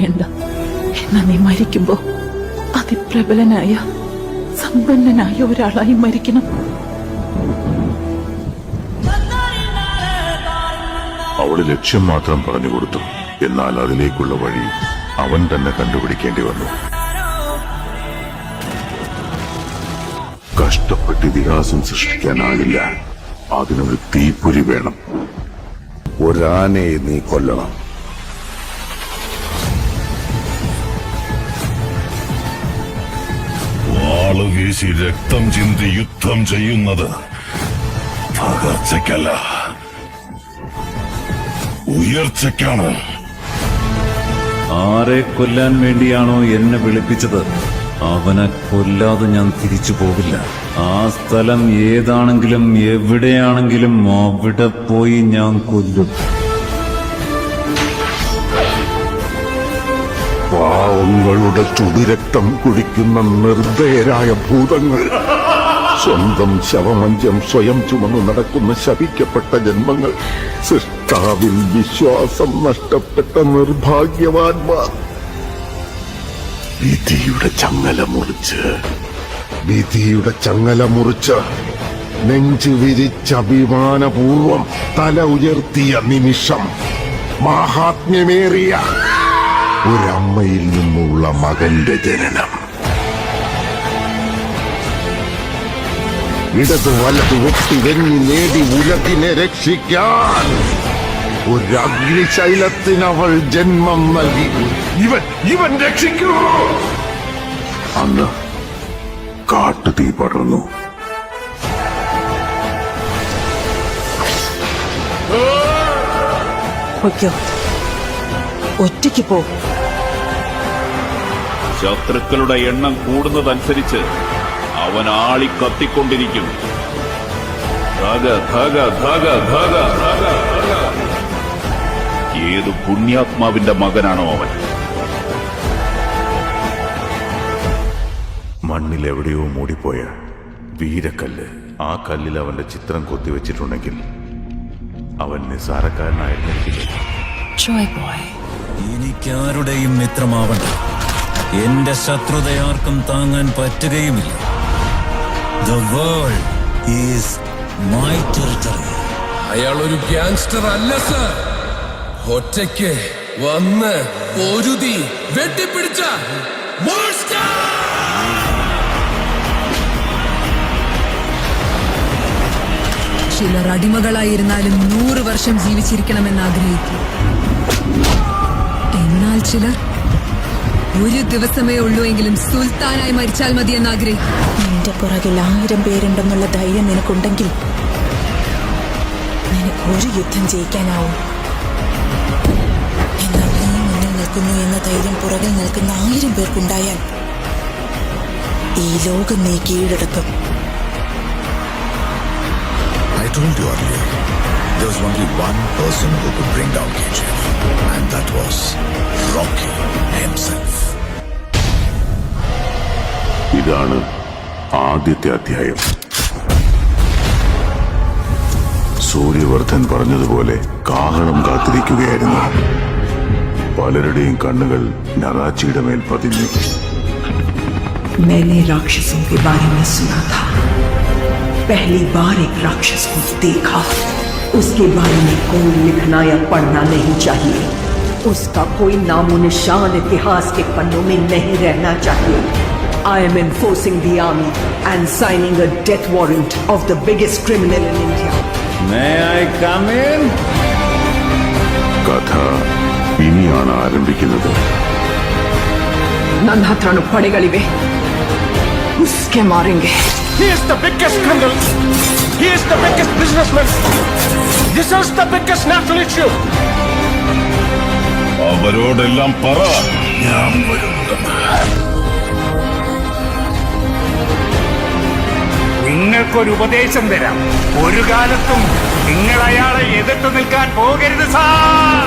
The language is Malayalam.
എന്നാ നീ മരിക്കുമ്പോ അതിപ്രബലനായ സമ്പന്നനായ ഒരാളായി മരിക്കണം. അവള് ലക്ഷ്യം മാത്രം പറഞ്ഞു കൊടുത്തു. എന്നാൽ അതിലേക്കുള്ള വഴി അവൻ തന്നെ കണ്ടുപിടിക്കേണ്ടി വന്നു. കഷ്ടപ്പെട്ട് ഇതിഹാസം സൃഷ്ടിക്കാനാകില്ല. അതിനൊരു തീപ്പൊരി വേണം. ഒരാനയെ നീ കൊല്ലണം. വാള് വീശി രക്തം ചിന്തി യുദ്ധം ചെയ്യുന്നത് പകർച്ചയ്ക്കല്ല, ഉയർച്ചയ്ക്കാണ്. ആരെ കൊല്ലാൻ വേണ്ടിയാണോ എന്നെ വിളിപ്പിച്ചത് അവനെ കൊല്ലാതെ ഞാൻ തിരിച്ചു പോകില്ല. ആ സ്ഥലം ഏതാണെങ്കിലും എവിടെയാണെങ്കിലും അവിടെ പോയി ഞാൻ കൊല്ലും. പാവങ്ങളുടെ ചുടുരക്തം കുടിക്കുന്ന നിർദ്ദയരായ ഭൂതങ്ങൾ, സ്വന്തം ശവമഞ്ചം സ്വയം ചുമന്നു നടക്കുന്ന ശപിക്കപ്പെട്ട ജന്മങ്ങൾ, സൃഷ്ടാവിൽ വിശ്വാസം നഷ്ടപ്പെട്ട നിർഭാഗ്യവാന്മാർ. വിധിയുടെ ചങ്ങല മുറിച്ച് നെഞ്ചു വിരിച്ച അഭിമാനപൂർവം തല ഉയർത്തിയ നിമിഷം, മാഹാത്മ്യമേറിയ ഒരമ്മയിൽ നിന്നുള്ള മകന്റെ ജനനം. ഇടത് വലത് വെട്ടി വെഞ്ഞി നേടി ഉലകിനെ രക്ഷിക്കാൻ ഒരഗ്നിശൈലത്തിനവൾ ജന്മം നൽകി. ഇവൻ രക്ഷിക്കൂ. അന്ന് കാട്ടുതീ പടർന്നു. ഒറ്റയ്ക്ക് പോ. ശത്രുക്കളുടെ എണ്ണം കൂടുന്നതനുസരിച്ച് അവൻ ആളി കത്തിക്കൊണ്ടിരിക്കും. ഏതു പുണ്യാത്മാവിന്റെ മകനാണോ അവൻ? മണ്ണിലെവിടെയോ മൂടിപ്പോയ വീരക്കല്ല്. ആ കല്ലിൽ അവന്റെ ചിത്രം കൊത്തിവെച്ചിട്ടുണ്ടെങ്കിൽ അവൻ നിസ്സാരക്കാരനായിരുന്നില്ല. എനിക്കാരുടെയും മിത്രമാവണ്ട. എന്റെ ശത്രുതയാർക്കും താങ്ങാൻ പറ്റുകയുമില്ല. The world is my territory. അയാൾ ഒരു ഗ്യാങ്സ്റ്റർ അല്ല സർ. ഒറ്റയ്ക്ക് വന്ന് പൊരുതി വെട്ടിപ്പിടിച്ച മോൺസ്റ്റർ. ചിലർ അടിമകളായിരുന്നാലും 100 വർഷം ജീവിച്ചിരിക്കണമെന്ന് ആഗ്രഹിക്കും. എന്നാൽ ചിലർ ഒരു ദിവസമേ ഉള്ളൂ എങ്കിലും സുൽത്താനായി മരിച്ചാൽ മതിയെന്ന് ആഗ്രഹിക്കും. നിന്റെ പുറകിൽ 1000 പേരുണ്ടെന്നുള്ള ധൈര്യം നിനക്കുണ്ടെങ്കിൽ നിനക്ക് ഒരു യുദ്ധം ജയിക്കാനാവും. എന്നാൽ നീ മുന്നിൽ നിൽക്കുന്നു എന്ന ധൈര്യം പുറകിൽ നിൽക്കുന്ന 1000 പേർക്കുണ്ടായാൽ ഈ ലോകം നീ കീഴടക്കും. I told you earlier, there was only one person who could bring down KGF, and that was Rocky himself. ഇതാണ് ആദ്യത്തെ അധ്യായം. സൂര്യവർദ്ധൻ പറഞ്ഞതുപോലെ കാഹളം കാത്തിരിക്കുകയായിരുന്നു. പലരുടെയും കണ്ണുകൾ നറാച്ചിയുടെ മേൽ പതിഞ്ഞു. मैंने राक्षसों के बारे में सुना था. पहली बार एक राक्षस को देखा. उसके बारे में कोई लिखना या पढ़ना नहीं चाहिए. उसका कोई नामो निशान इतिहास के पन्नों में नहीं रहना चाहिए. I am enforcing the army and signing a death warrant of the biggest criminal in India. May I come in? കഥ ഇനിയാണ് ആരംഭിക്കുന്നത്. ನನ್ನ ಹತ್ರನೂ ಪಡೆಗಳಿವೆ. उसके मारेंगे. He is the biggest criminal. He is the biggest businessman. This is the biggest national issue. അവരോടെല്ലാം പറ, ഞാൻ വരുന്നുണ്ടെന്ന്. നിങ്ങൾക്കൊരു ഉപദേശം തരാം. ഒരു കാലത്തും നിങ്ങൾ അയാളെ എതിർത്ത് നിൽക്കാൻ പോകരുത് സാർ.